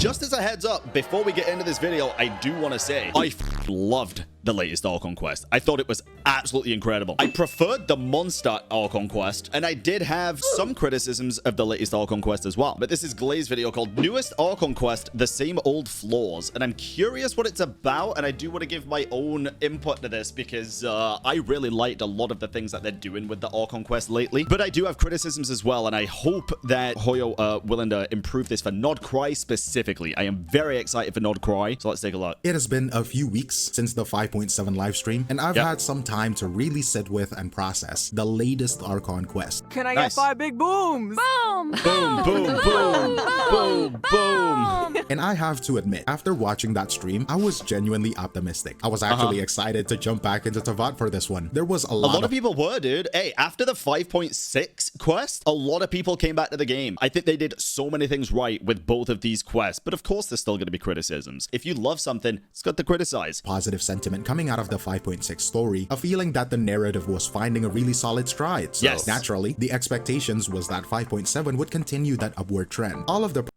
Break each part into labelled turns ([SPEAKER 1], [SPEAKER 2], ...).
[SPEAKER 1] Just as a heads up, before we get into this video, I do want to say I loved the latest Archon quest. I thought it was absolutely incredible. I preferred the monster Archon quest, and I did have some criticisms of the latest Archon quest as well. But this is Glaive's video called Newest Archon Quest, The Same Old Flaws. And I'm curious what it's about, and I do want to give my own input to this because I really liked a lot of the things that they're doing with the Archon quest lately. But I do have criticisms as well, and I hope that Hoyo are willing to improve this for Nodcry specifically. I am very excited for Nodcry, so let's take a look.
[SPEAKER 2] It has been a few weeks since the 5.7 live stream, and I've had some time to really sit with and process the latest Archon quest.
[SPEAKER 3] Can I get 5 big booms?
[SPEAKER 4] Boom!
[SPEAKER 1] Boom, boom, boom, boom, boom.
[SPEAKER 2] And I have to admit, after watching that stream, I was genuinely optimistic. I was actually excited to jump back into Teyvat for this one. There was a lot
[SPEAKER 1] of people were, dude. Hey, after the 5.6 quest, a lot of people came back to the game. I think they did so many things right with both of these quests, but of course there's still going to be criticisms. If you love something, it's got to criticize.
[SPEAKER 2] Positive sentiment coming out of the 5.6 story, a feeling that the narrative was finding a really solid stride. So naturally, the expectations was that 5.7 would continue that upward trend.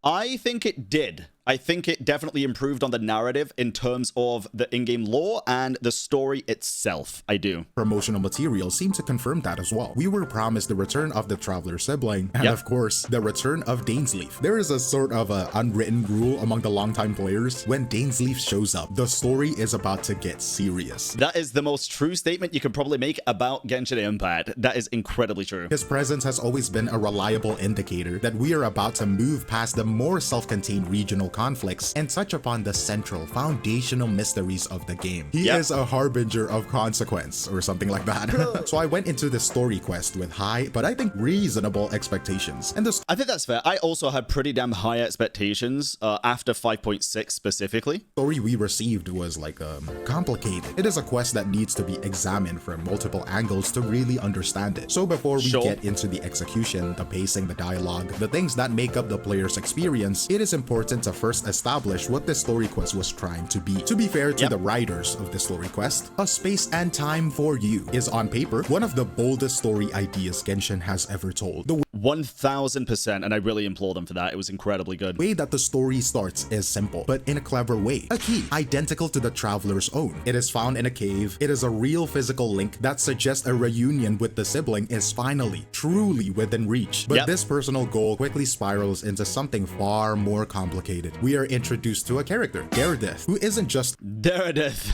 [SPEAKER 1] I think it did. I think it definitely improved on the narrative in terms of the in-game lore and the story itself. I do.
[SPEAKER 2] Promotional materials seem to confirm that as well. We were promised the return of the Traveler sibling, and of course, the return of Dainsleif. There is a sort of unwritten rule among the longtime players. When Dainsleif shows up, the story is about to get serious.
[SPEAKER 1] That is the most true statement you can probably make about Genshin Impact. That is incredibly true.
[SPEAKER 2] His presence has always been a reliable indicator that we are about to move past the more self-contained regional conflicts and touch upon the central foundational mysteries of the game. He is a harbinger of consequence or something like that. So I went into the story quest with high, but I think reasonable expectations. And
[SPEAKER 1] I think that's fair. I also had pretty damn high expectations after 5.6 specifically.
[SPEAKER 2] The story we received was like complicated. It is a quest that needs to be examined from multiple angles to really understand it. So before we get into the execution, the pacing, the dialogue, the things that make up the player's experience, it is important to first establish what the story quest was trying to be. To be fair to the writers of the story quest, A Space and Time for You is on paper one of the boldest story ideas Genshin has ever told. The
[SPEAKER 1] 1000%, and I really implore them for that. It was incredibly good.
[SPEAKER 2] way that the story starts is simple, but in a clever way. A key, identical to the Traveler's own. It is found in a cave. It is a real physical link that suggests a reunion with the sibling is finally, truly within reach. But this personal goal quickly spirals into something far more complicated. We are introduced to a character, Daredeth, who isn't just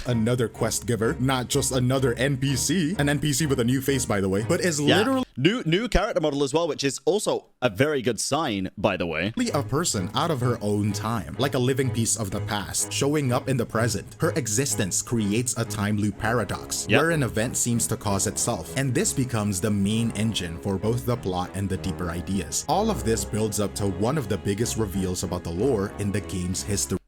[SPEAKER 2] another quest giver, not just another NPC, an NPC with a new face by the way, but is literally
[SPEAKER 1] new character model as well, which is also a very good sign, by the way.
[SPEAKER 2] A person out of her own time, like a living piece of the past, showing up in the present. Her existence creates a time loop paradox, where an event seems to cause itself, and this becomes the main engine for both the plot and the deeper ideas. All of this builds up to one of the biggest reveals about the lore in the game's history.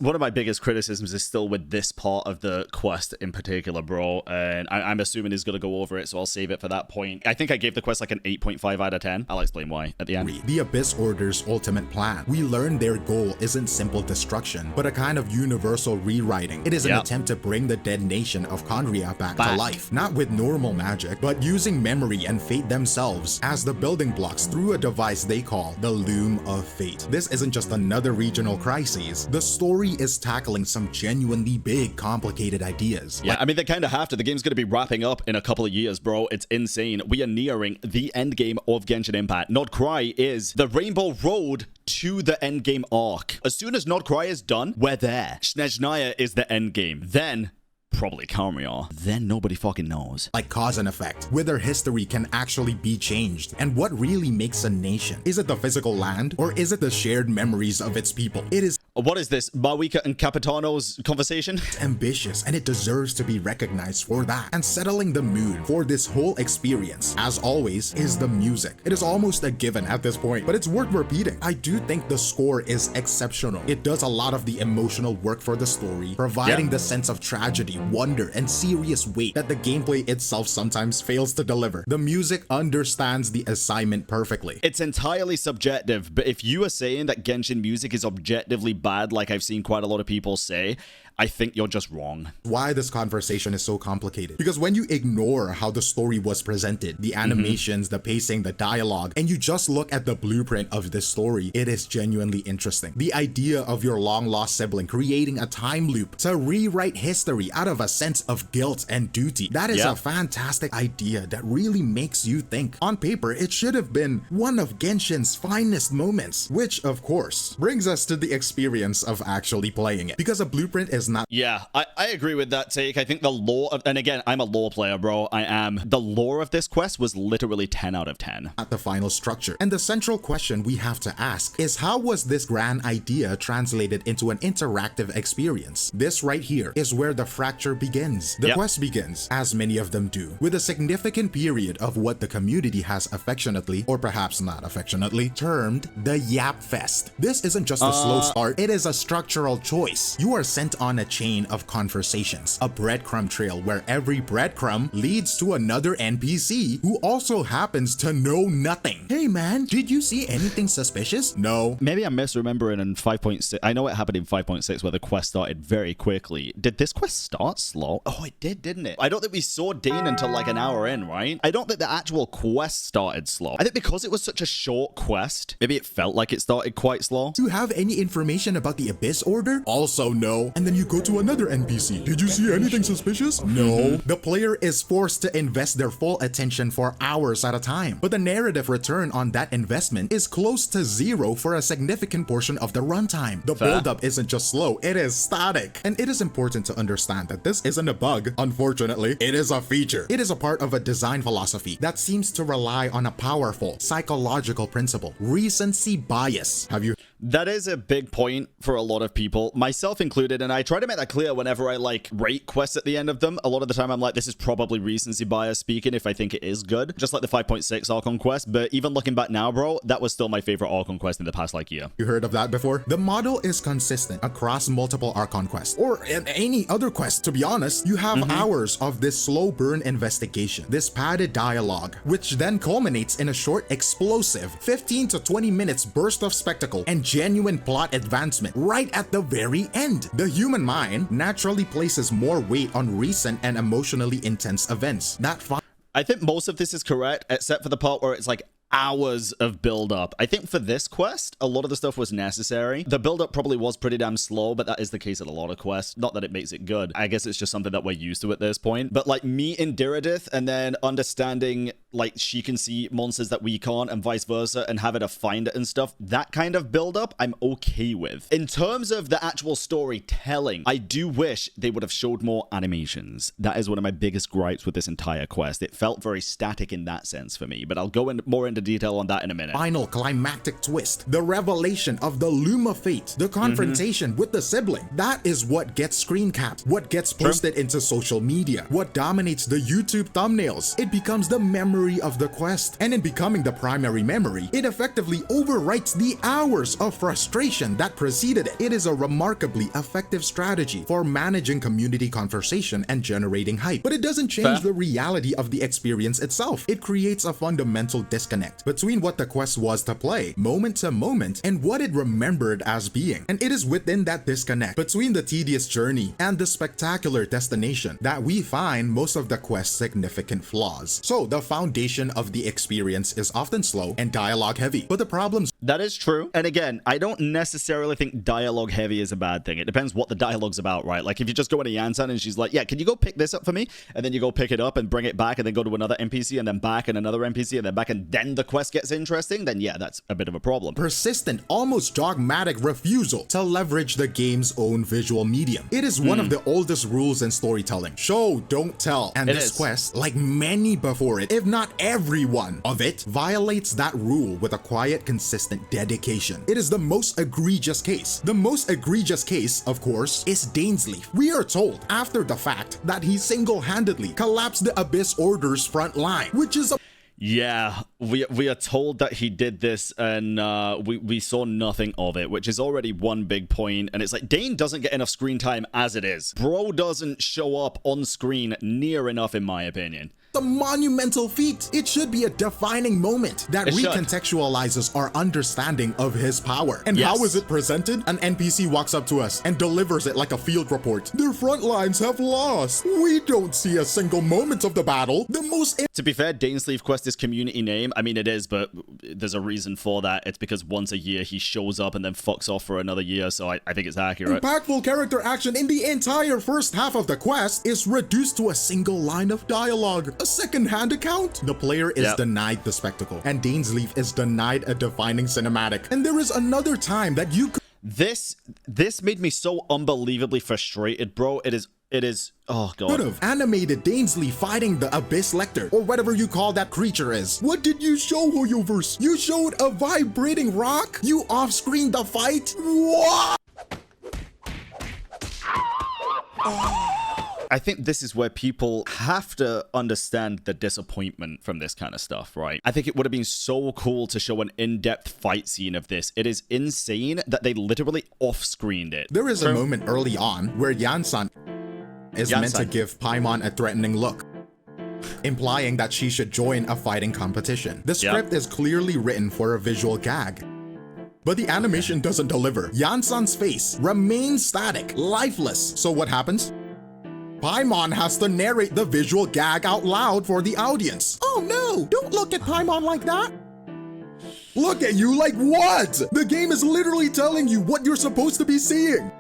[SPEAKER 1] One of my biggest criticisms is still with this part of the quest in particular, bro, and I'm assuming he's going to go over it, so I'll save it for that point. I think I gave the quest like an 8.5 out of 10. I'll explain why at the end.
[SPEAKER 2] The Abyss Order's ultimate plan. We learn their goal isn't simple destruction, but a kind of universal rewriting. It is an attempt to bring the dead nation of Khaenri'ah back to life, not with normal magic, but using memory and fate themselves as the building blocks through a device they call the Loom of Fate. This isn't just another regional crisis. The story is tackling some genuinely big, complicated ideas.
[SPEAKER 1] I mean, they kind of have to. The game's going to be wrapping up in a couple of years, bro. It's insane. We are nearing the end game of Genshin Impact. Nodcry is the Rainbow Road to the end game arc. As soon as Nodcry is done, we're there. Snezhnaya is the end game. Then probably Khaenri'ah. Then nobody fucking knows.
[SPEAKER 2] Like cause and effect, whether history can actually be changed, and what really makes a nation. Is it the physical land, or is it the shared memories of its people? It is
[SPEAKER 1] What is this, Mawika and Capitano's conversation?
[SPEAKER 2] ambitious, and it deserves to be recognized for that. And settling the mood for this whole experience, as always, is the music. It is almost a given at this point, but it's worth repeating. I do think the score is exceptional. It does a lot of the emotional work for the story, providing the sense of tragedy, wonder, and serious weight that the gameplay itself sometimes fails to deliver. The music understands the assignment perfectly.
[SPEAKER 1] It's entirely subjective, but if you are saying that Genshin music is objectively bad, like I've seen quite a lot of people say, I think you're just wrong.
[SPEAKER 2] Why this conversation is so complicated. Because when you ignore how the story was presented, the animations, the pacing, the dialogue, and you just look at the blueprint of this story, it is genuinely interesting. The idea of your long-lost sibling creating a time loop to rewrite history out of a sense of guilt and duty, that is a fantastic idea that really makes you think. On paper, it should have been one of Genshin's finest moments, which of course brings us to the experience of actually playing it. Because a blueprint is not—
[SPEAKER 1] Yeah, I agree with that take. I think the lore of, and again, I'm a lore player, bro. I am. The lore of this quest was literally 10 out of 10.
[SPEAKER 2] At the final structure. And the central question we have to ask is, how was this grand idea translated into an interactive experience? This right here is where the fracture begins. The quest begins, as many of them do, with a significant period of what the community has affectionately, or perhaps not affectionately, termed the Yap Fest. This isn't just a slow start, it is a structural choice. You are sent on a chain of conversations, a breadcrumb trail where every breadcrumb leads to another NPC who also happens to know nothing. Hey man, did you see anything suspicious? No.
[SPEAKER 1] Maybe I'm misremembering in 5.6. I know it happened in 5.6 where the quest started very quickly. Did this quest start slow? Oh, it did, didn't it? I don't think we saw Dean until like an hour in, right? I don't think the actual quest started slow. I think because it was such a short quest, maybe it felt like it started quite slow.
[SPEAKER 2] Do you have any information about the Abyss Order? Also no. And then you go to another NPC. Did you see anything suspicious? No. The player is forced to invest their full attention for hours at a time. But the narrative return on that investment is close to zero for a significant portion of the runtime. The build-up isn't just slow, it is static. And it is important to understand that this isn't a bug, unfortunately. It is a feature. It is a part of a design philosophy that seems to rely on a powerful psychological principle, recency bias.
[SPEAKER 1] That is a big point for a lot of people, myself included, and I try to make that clear whenever I like rate quests at the end of them. A lot of the time I'm like, this is probably recency bias speaking if I think it is good, just like the 5.6 Archon quest. But even looking back now, bro, that was still my favorite Archon quest in the past like year.
[SPEAKER 2] You heard of that before? The model is consistent across multiple Archon quests, or any other quest. To be honest, you have hours of this slow burn investigation, this padded dialogue, which then culminates in a short, explosive 15 to 20 minutes burst of spectacle and genuine plot advancement right at the very end. The human mind naturally places more weight on recent and emotionally intense events.
[SPEAKER 1] I think most of this is correct, except for the part where it's like hours of build-up. I think for this quest, a lot of the stuff was necessary. The build-up probably was pretty damn slow, but that is the case at a lot of quests. Not that it makes it good. I guess it's just something that we're used to at this point. But like meeting Diridith and then understanding like she can see monsters that we can't and vice versa and having to find it and stuff, that kind of build-up I'm okay with. In terms of the actual storytelling, I do wish they would have showed more animations. That is one of my biggest gripes with this entire quest. It felt very static in that sense for me, but I'll go more into detail on that in a minute.
[SPEAKER 2] Final climactic twist, the revelation of the Luma fate, the confrontation with the sibling. That is what gets screen capped, what gets posted into social media, what dominates the YouTube thumbnails. It becomes the memory of the quest, and in becoming the primary memory, it effectively overwrites the hours of frustration that preceded it. It is a remarkably effective strategy for managing community conversation and generating hype, but it doesn't change the reality of the experience itself. It creates a fundamental disconnect between what the quest was to play, moment to moment, and what it remembered as being. And it is within that disconnect between the tedious journey and the spectacular destination that we find most of the quest's significant flaws. So the foundation of the experience is often slow and dialogue heavy, but the problems—
[SPEAKER 1] That is true. And again, I don't necessarily think dialogue heavy is a bad thing. It depends what the dialogue's about, right? Like if you just go into Yansan and she's like, yeah, can you go pick this up for me? And then you go pick it up and bring it back and then go to another NPC and then back and another NPC and then back and then the quest gets interesting, then yeah, that's a bit of a problem.
[SPEAKER 2] Persistent, almost dogmatic refusal to leverage the game's own visual medium. It is one of the oldest rules in storytelling. Show, don't tell. And this quest, like many before it, if not every one of it, violates that rule with a quiet, consistent dedication. It is the most egregious case. The most egregious case, of course, is Dainsleif. We are told after the fact that he single-handedly collapsed the Abyss Order's front line, which is a—
[SPEAKER 1] Yeah, We are told that he did this, and we saw nothing of it, which is already one big point. And it's like, Dane doesn't get enough screen time as it is. Bro doesn't show up on screen near enough, in my opinion.
[SPEAKER 2] A monumental feat. It should be a defining moment that recontextualizes our understanding of his power. And how is it presented? An NPC walks up to us and delivers it like a field report. Their front lines have lost. We don't see a single moment of the battle. The most...
[SPEAKER 1] To be fair, Dainsleif Quest is community name. I mean, it is, but there's a reason for that. It's because once a year he shows up and then fucks off for another year, so I think it's accurate.
[SPEAKER 2] Impactful character action in the entire first half of the quest is reduced to a single line of dialogue. A second-hand account. The player is denied the spectacle, and Dainsleif is denied a defining cinematic. And there is another time that you could...
[SPEAKER 1] This made me so unbelievably frustrated, bro. It is, oh god.
[SPEAKER 2] Could have animated Dainsleif fighting the Abyss Lecter, or whatever you call that creature is. What did you show, Hoyoverse? You showed a vibrating rock? You off-screened the fight? What?
[SPEAKER 1] I think this is where people have to understand the disappointment from this kind of stuff, right? I think it would have been so cool to show an in-depth fight scene of this. It is insane that they literally off-screened it.
[SPEAKER 2] There is a moment early on where Yansan is meant to give Paimon a threatening look, implying that she should join a fighting competition. The script is clearly written for a visual gag, but the animation doesn't deliver. Yansan's face remains static, lifeless. So what happens? Paimon has to narrate the visual gag out loud for the audience. Oh no, don't look at Paimon like that. Look at you like what? The game is literally telling you what you're supposed to be seeing.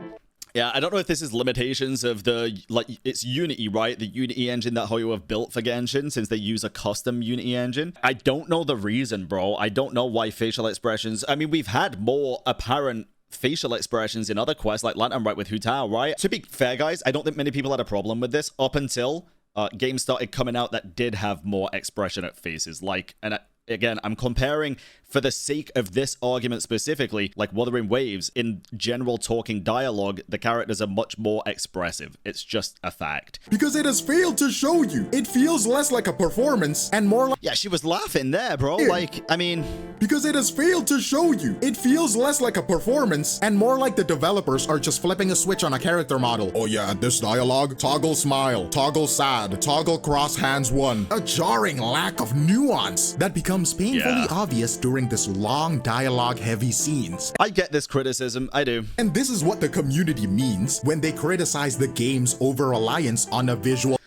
[SPEAKER 1] Yeah, I don't know if this is limitations of the, like, it's Unity, right? The Unity engine that Hoyo have built for Genshin, since they use a custom Unity engine. I don't know the reason, bro. I don't know why facial expressions... I mean, we've had more apparent facial expressions in other quests, like Lantern Right with Hu Tao, right? To be fair, guys, I don't think many people had a problem with this up until games started coming out that did have more expressionate faces. Like, and again, I'm comparing for the sake of this argument specifically, like Wuthering Waves, in general talking dialogue, the characters are much more expressive. It's just a fact.
[SPEAKER 2] Because it has failed to show you. It feels less like a performance and more like...
[SPEAKER 1] Yeah, she was laughing there, bro. Like, I mean...
[SPEAKER 2] Because it has failed to show you. It feels less like a performance and more like the developers are just flipping a switch on a character model. Oh yeah, this dialogue, toggle smile, toggle sad, toggle cross hands one. A jarring lack of nuance that becomes painfully obvious during this long dialogue-heavy scenes.
[SPEAKER 1] I get this criticism, I do.
[SPEAKER 2] And this is what the community means when they criticize the game's over-reliance on a visual...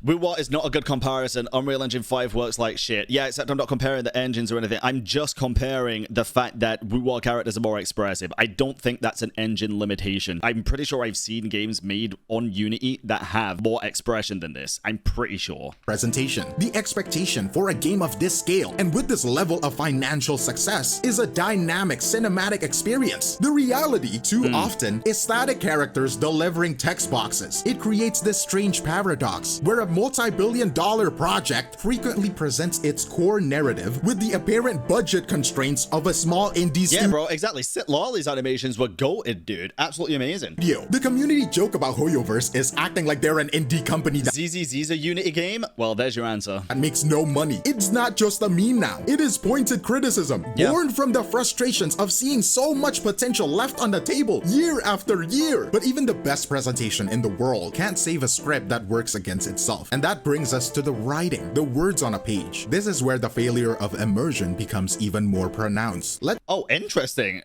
[SPEAKER 1] WoWat is not a good comparison. Unreal Engine 5 works like shit. Yeah, except I'm not comparing the engines or anything. I'm just comparing the fact that WoWat characters are more expressive. I don't think that's an engine limitation. I'm pretty sure I've seen games made on Unity that have more expression than this. I'm pretty sure.
[SPEAKER 2] Presentation. The expectation for a game of this scale and with this level of financial success is a dynamic cinematic experience. The reality, too often, is static characters delivering text boxes. It creates this strange paradox where a multi-billion-dollar project frequently presents its core narrative with the apparent budget constraints of a small indie studio.
[SPEAKER 1] Yeah, bro, exactly. Sit Lolly's animations were goated, dude. Absolutely amazing.
[SPEAKER 2] The community joke about Hoyoverse is acting like they're an indie company that
[SPEAKER 1] ZZZ's a Unity game? Well, there's your answer.
[SPEAKER 2] That makes no money. It's not just a meme now. It is pointed criticism, born from the frustrations of seeing so much potential left on the table year after year. But even the best presentation in the world can't save a script that works against itself. And that brings us to the writing, the words on a page. This is where the failure of immersion becomes even more pronounced.
[SPEAKER 1] Oh, interesting.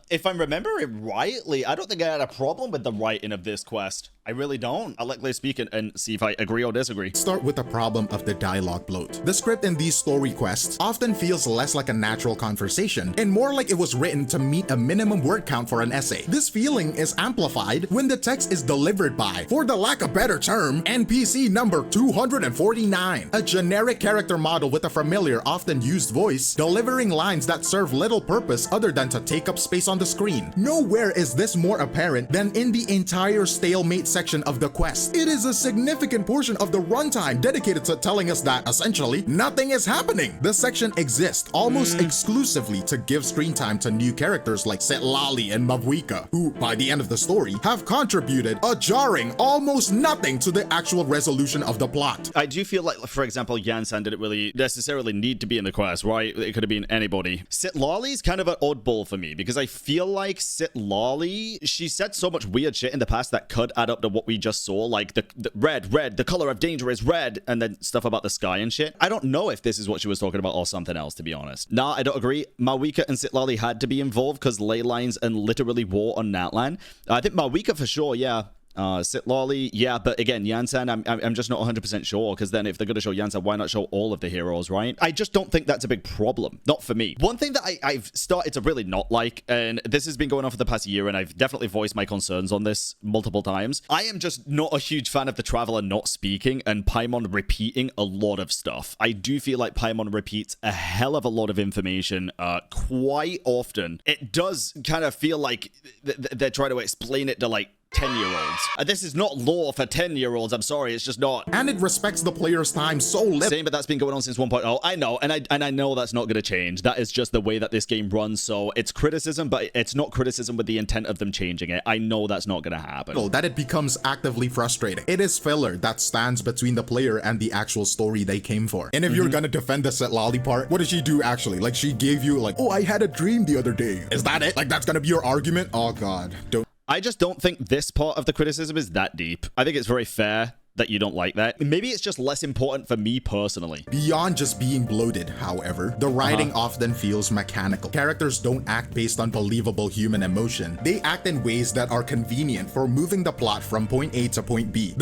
[SPEAKER 1] If I'm remembering rightly, I don't think I had a problem with the writing of this quest. I really don't. I'll let Glaive speak and see if I agree or disagree.
[SPEAKER 2] Start with the problem of the dialogue bloat. The script in these story quests often feels less like a natural conversation and more like it was written to meet a minimum word count for an essay. This feeling is amplified when the text is delivered by, for the lack of better term, NPC number 249, a generic character model with a familiar, often used voice, delivering lines that serve little purpose other than to take up space on the screen. Nowhere is this more apparent than in the entire stalemate section of the quest. It is a significant portion of the runtime dedicated to telling us that, essentially, nothing is happening. The section exists almost exclusively to give screen time to new characters like Setlali and Mavuika, who, by the end of the story, have contributed a jarring almost nothing to the actual resolution of the plot.
[SPEAKER 1] I do feel like, for example, Yansan didn't really necessarily need to be in the quest, right? It could have been anybody. Sitlali's kind of an oddball for me because I feel like Sitlali, she said so much weird shit in the past that could add up to what we just saw, like the red, the color of danger is red, and then stuff about the sky and shit. I don't know if this is what she was talking about or something else, to be honest. Nah, I don't agree. Mawika and Sitlali had to be involved because ley lines and literally war on Natlan. I think Mawika for sure, yeah. Sitlali, yeah, but again, Yansan, I'm just not 100% sure, because then if they're going to show Yansan, why not show all of the heroes, right? I just don't think that's a big problem. Not for me. One thing that I've started to really not like, and this has been going on for the past year, and I've definitely voiced my concerns on this multiple times. I am just not a huge fan of the Traveler not speaking and Paimon repeating a lot of stuff. I do feel like Paimon repeats a hell of a lot of information quite often. It does kind of feel like they're trying to explain it to like 10-year-olds. This is not lore for 10-year-olds. I'm sorry, it's just not.
[SPEAKER 2] And it respects the player's time so little.
[SPEAKER 1] Same, but that's been going on since 1.0. I know, and I know that's not going to change. That is just the way that this game runs. So it's criticism, but it's not criticism with the intent of them changing it. I know that's not going to happen.
[SPEAKER 2] That it becomes actively frustrating. It is filler that stands between the player and the actual story they came for. And if you're gonna defend the Setlali part, what did she do actually? Like, she gave you like, oh, I had a dream the other day. Is that it? Like, that's gonna be your argument? Oh god, don't.
[SPEAKER 1] I just don't think this part of the criticism is that deep. I think it's very fair that you don't like that. Maybe it's just less important for me personally.
[SPEAKER 2] Beyond just being bloated, however, the writing often feels mechanical. Characters don't act based on believable human emotion. They act in ways that are convenient for moving the plot from point A to point B.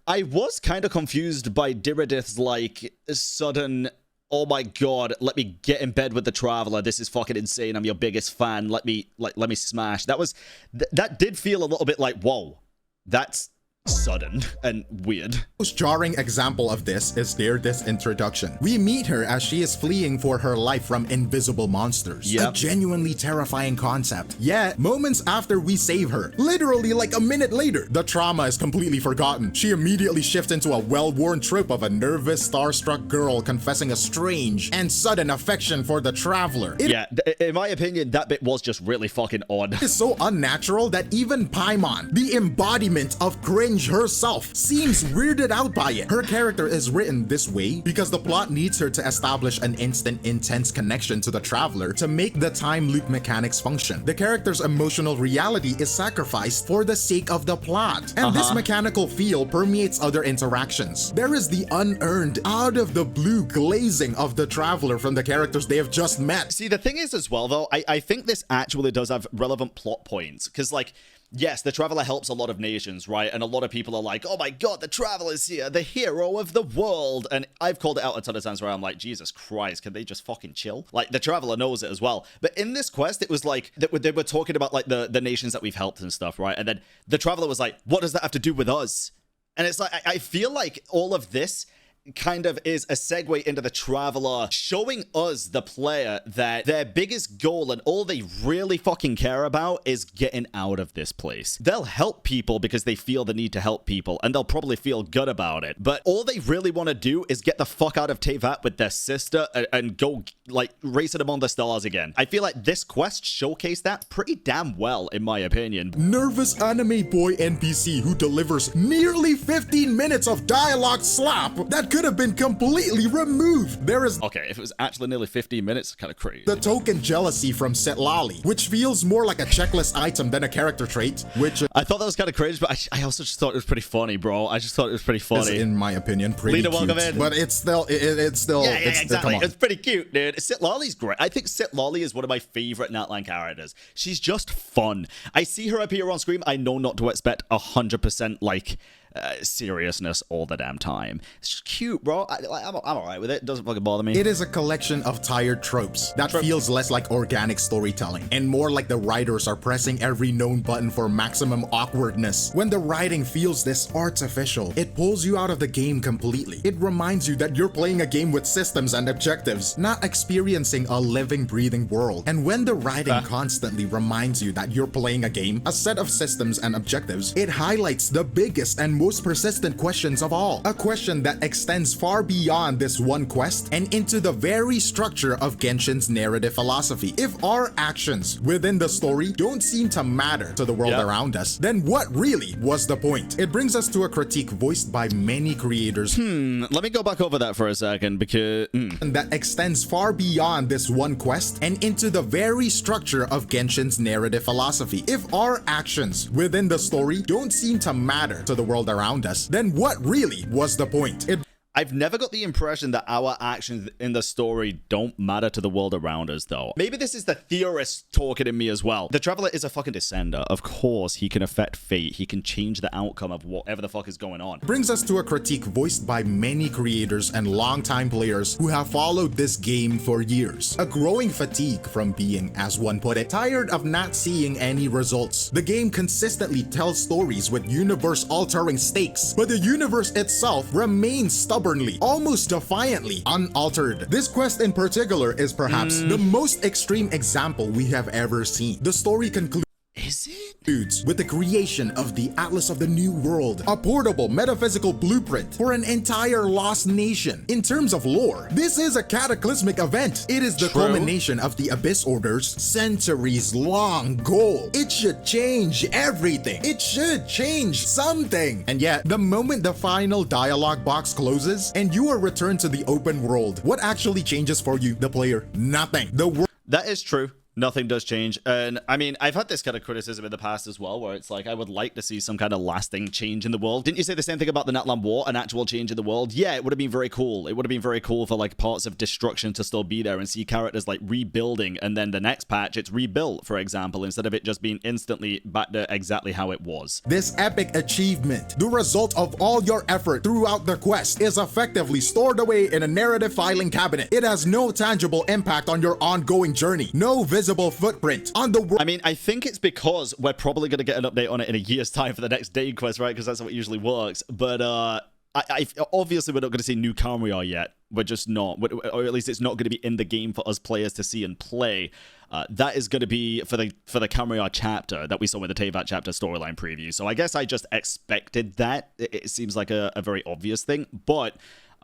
[SPEAKER 1] I was kind of confused by Diridith's like sudden, oh my god, let me get in bed with the Traveler. This is fucking insane. I'm your biggest fan. Let me smash. That did feel a little bit like, whoa, that's sudden and weird.
[SPEAKER 2] Most jarring example of this is Diridith's introduction. We meet her as she is fleeing for her life from invisible monsters. A genuinely terrifying concept. Yet, moments after we save her, literally like a minute later, the trauma is completely forgotten. She immediately shifts into a well-worn trope of a nervous, starstruck girl confessing a strange and sudden affection for the Traveler.
[SPEAKER 1] In my opinion, that bit was just really fucking odd.
[SPEAKER 2] It is so unnatural that even Paimon, the embodiment of cringe herself, seems weirded out by it. Her character is written this way because the plot needs her to establish an instant, intense connection to the Traveler to make the time loop mechanics function. The character's emotional reality is sacrificed for the sake of the plot, and this mechanical feel permeates other interactions. There is the unearned, out of the blue glazing of the Traveler from the characters they have just met.
[SPEAKER 1] See, the thing is as well, though, I think this actually does have relevant plot points, because like, yes, the Traveler helps a lot of nations, right? And a lot of people are like, oh my god, the Traveler's here, the hero of the world. And I've called it out a ton of times where I'm like, Jesus Christ, can they just fucking chill? Like, the Traveler knows it as well. But in this quest, it was like, they were talking about like the nations that we've helped and stuff, right? And then the Traveler was like, what does that have to do with us? And it's like, I feel like all of this kind of is a segue into the Traveler showing us, the player, that their biggest goal and all they really fucking care about is getting out of this place. They'll help people because they feel the need to help people, and they'll probably feel good about it. But all they really want to do is get the fuck out of Tevat with their sister and go, like, racing among the stars again. I feel like this quest showcased that pretty damn well, in my opinion.
[SPEAKER 2] Nervous anime boy NPC who delivers nearly 15 minutes of dialogue slop that could have been completely removed. There is
[SPEAKER 1] okay, if it was actually nearly 15 minutes, kind of crazy.
[SPEAKER 2] The token jealousy from Setlali, which feels more like a checklist item than a character trait, which
[SPEAKER 1] I thought that was kind of crazy, but I also just thought it was pretty funny, bro. I just thought it was pretty funny.
[SPEAKER 2] Is, in my opinion, pretty
[SPEAKER 1] Lena,
[SPEAKER 2] cute.
[SPEAKER 1] Welcome in.
[SPEAKER 2] But it's still,
[SPEAKER 1] yeah, exactly. It's pretty cute, dude. Sitlali's great. I think Sitlali is one of my favorite Natlan characters. She's just fun. I see her appear on screen. I know not to expect 100% like seriousness all the damn time. It's just cute, bro. I'm alright with it. It doesn't fucking bother me.
[SPEAKER 2] It is a collection of tired tropes that feels less like organic storytelling and more like the writers are pressing every known button for maximum awkwardness. When the writing feels this artificial, it pulls you out of the game completely. It reminds you that you're playing a game with systems and objectives, not experiencing a living, breathing world. And when the writing constantly reminds you that you're playing a game, a set of systems and objectives, it highlights the biggest and most persistent questions of all. A question that extends far beyond this one quest and into the very structure of Genshin's narrative philosophy. If our actions within the story don't seem to matter to the world around us, then what really was the point? It brings us to a critique voiced by many creators.
[SPEAKER 1] Let me go back over that for a second because
[SPEAKER 2] that extends far beyond this one quest and into the very structure of Genshin's narrative philosophy. If our actions within the story don't seem to matter to the world around us, then what really was the point?
[SPEAKER 1] I've never got the impression that our actions in the story don't matter to the world around us, though. Maybe this is the theorist talking in me as well. The Traveler is a fucking descender. Of course, he can affect fate. He can change the outcome of whatever the fuck is going on.
[SPEAKER 2] Brings us to a critique voiced by many creators and longtime players who have followed this game for years. A growing fatigue from being, as one put it, tired of not seeing any results. The game consistently tells stories with universe-altering stakes, but the universe itself remains stubborn, almost defiantly, unaltered. This quest in particular is perhaps the most extreme example we have ever seen. The story concludes with the creation of the Atlas of the New World, a portable metaphysical blueprint for an entire lost nation. In terms of lore, this is a cataclysmic event. It is the culmination of the Abyss Order's centuries-long goal. It should change everything. It should change something. And yet, the moment the final dialogue box closes and you are returned to the open world, what actually changes for you, the player? Nothing.
[SPEAKER 1] That is true. Nothing does change. And I mean, I've had this kind of criticism in the past as well, where it's like, I would like to see some kind of lasting change in the world. Didn't you say the same thing about the Natlan War, an actual change in the world? Yeah, it would have been very cool. It would have been very cool for like parts of destruction to still be there and see characters like rebuilding, and then the next patch it's rebuilt, for example, instead of it just being instantly back to exactly how it was.
[SPEAKER 2] This epic achievement, the result of all your effort throughout the quest, is effectively stored away in a narrative filing cabinet. It has no tangible impact on your ongoing journey, no visible footprint on the world.
[SPEAKER 1] I mean, I think it's because we're probably going to get an update on it in a year's time for the next day quest, right? Because that's how it usually works. But I obviously we're not going to see new Kamriar yet. We're just not, or at least it's not going to be in the game for us players to see and play. That is going to be for the Kamriar chapter that we saw in the Teyvat chapter storyline preview. So I guess I just expected that. It seems like a very obvious thing, but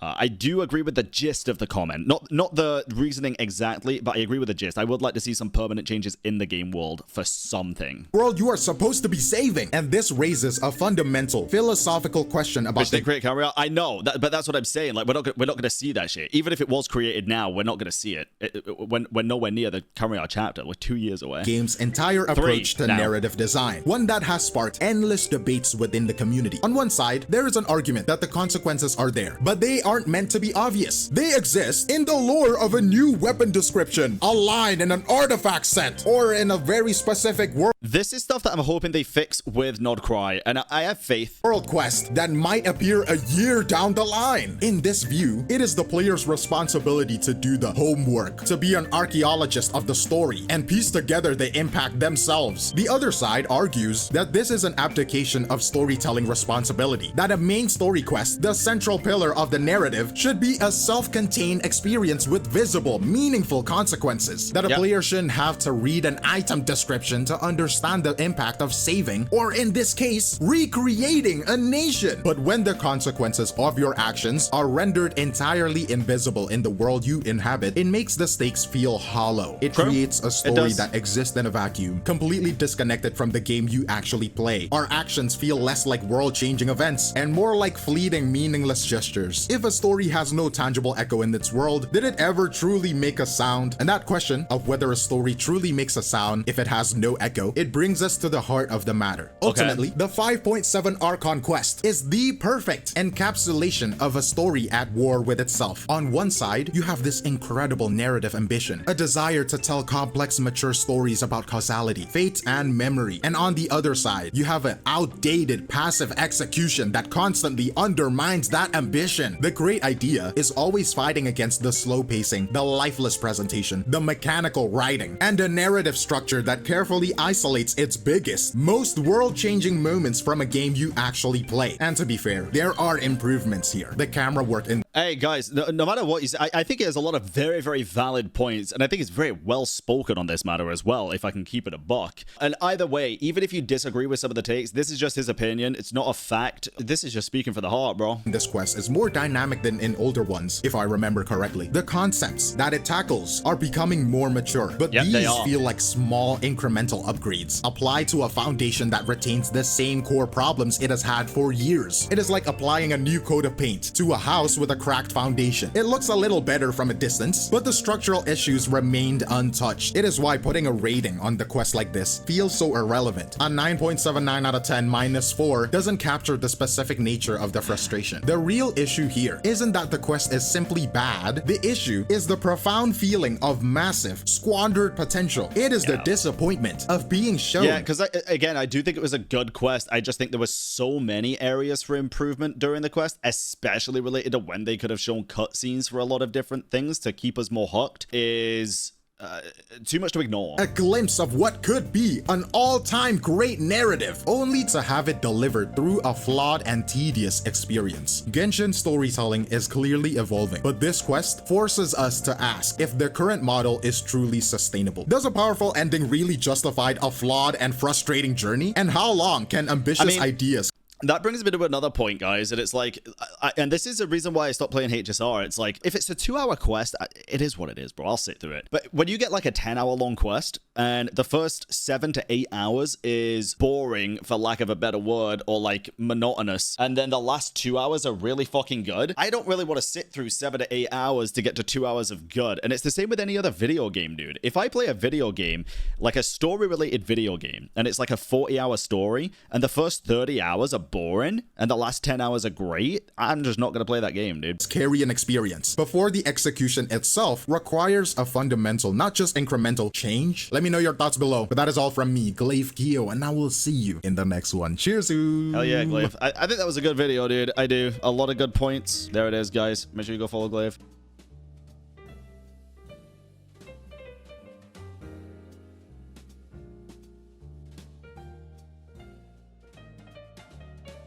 [SPEAKER 1] I do agree with the gist of the comment. Not the reasoning exactly, but I agree with the gist. I would like to see some permanent changes in the game world for something.
[SPEAKER 2] World you are supposed to be saving. And this raises a fundamental philosophical question about
[SPEAKER 1] Which they create Kamriar. I know, but that's what I'm saying. Like, we're not going to see that shit. Even if it was created now, we're not going to see it. We're nowhere near the Kamriar chapter. We're 2 years away.
[SPEAKER 2] Game's entire approach to narrative design. One that has sparked endless debates within the community. On one side, there is an argument that the consequences are there, but they aren't meant to be obvious. They exist in the lore of a new weapon description, a line in an artifact set, or in a very specific world.
[SPEAKER 1] This is stuff that I'm hoping they fix with Nodcry, and I have faith.
[SPEAKER 2] World quest that might appear a year down the line. In this view, it is the player's responsibility to do the homework, to be an archaeologist of the story, and piece together the impact themselves. The other side argues that this is an abdication of storytelling responsibility, that a main story quest, the central pillar of the narrative, should be a self-contained experience with visible, meaningful consequences, that a player shouldn't have to read an item description to understand the impact of saving, or in this case, recreating a nation. But when the consequences of your actions are rendered entirely invisible in the world you inhabit, it makes the stakes feel hollow. It creates a story that exists in a vacuum, completely disconnected from the game you actually play. Our actions feel less like world-changing events and more like fleeting, meaningless gestures. If a story has no tangible echo in its world, did it ever truly make a sound? And that question of whether a story truly makes a sound if it has no echo, it brings us to the heart of the matter. Ultimately, the 5.7 Archon quest is the perfect encapsulation of a story at war with itself. On one side, you have this incredible narrative ambition, a desire to tell complex, mature stories about causality, fate, and memory. And on the other side, you have an outdated, passive execution that constantly undermines that ambition. The great idea is always fighting against the slow pacing, the lifeless presentation, the mechanical writing, and a narrative structure that carefully isolates its biggest, most world-changing moments from a game you actually play. And to be fair, there are improvements here. The camera work in
[SPEAKER 1] Hey guys, no matter what you say, I think it has a lot of very, very valid points, and I think it's very well spoken on this matter as well, if I can keep it a buck. And either way, even if you disagree with some of the takes, this is just his opinion. It's not a fact. This is just speaking for the heart, bro.
[SPEAKER 2] this quest is more dynamic than in older ones, if I remember correctly. The concepts that it tackles are becoming more mature, but
[SPEAKER 1] Yep, they
[SPEAKER 2] these
[SPEAKER 1] are.
[SPEAKER 2] feel like small incremental upgrades applied to a foundation that retains the same core problems it has had for years. It is like applying a new coat of paint to a house with a cracked foundation. It looks a little better from a distance, but the structural issues remained untouched. It is why putting a rating on the quest like this feels so irrelevant. A 9.79 out of 10 minus 4 doesn't capture the specific nature of the frustration. The real issue here isn't that the quest is simply bad. The issue is the profound feeling of massive, squandered potential. It is the disappointment of being shown.
[SPEAKER 1] Yeah, because again, I do think it was a good quest. I just think there were so many areas for improvement during the quest, especially related to when they could have shown cutscenes for a lot of different things to keep us more hooked, is too much to ignore.
[SPEAKER 2] A glimpse of what could be an all-time great narrative, only to have it delivered through a flawed and tedious experience. Genshin storytelling is clearly evolving, but this quest forces us to ask if the current model is truly sustainable. Does a powerful ending really justify a flawed and frustrating journey? And how long can ambitious ideas
[SPEAKER 1] That brings me to another point, guys, and it's like, and this is the reason why I stopped playing HSR. It's like, if it's a 2-hour quest, it is what it is, bro. I'll sit through it. But when you get like a 10-hour long quest, and the first 7 to 8 hours is boring, for lack of a better word, or like monotonous, and then the last 2 hours are really fucking good, I don't really want to sit through 7 to 8 hours to get to 2 hours of good. And it's the same with any other video game, dude. If I play a video game, like a story-related video game, and it's like a 40-hour story, and the first 30 hours are boring and the last 10 hours are great, I'm just not gonna play that game, dude.
[SPEAKER 2] carry an experience before the execution itself requires a fundamental, not just incremental change? Let me know your thoughts below. But that is all from me, Glaive Keo, and I will see you in the next one. Cheers.
[SPEAKER 1] Hell yeah, Glaive. I think that was a good video, dude. I do. A lot of good points. There it is, guys. Make sure you go follow Glaive.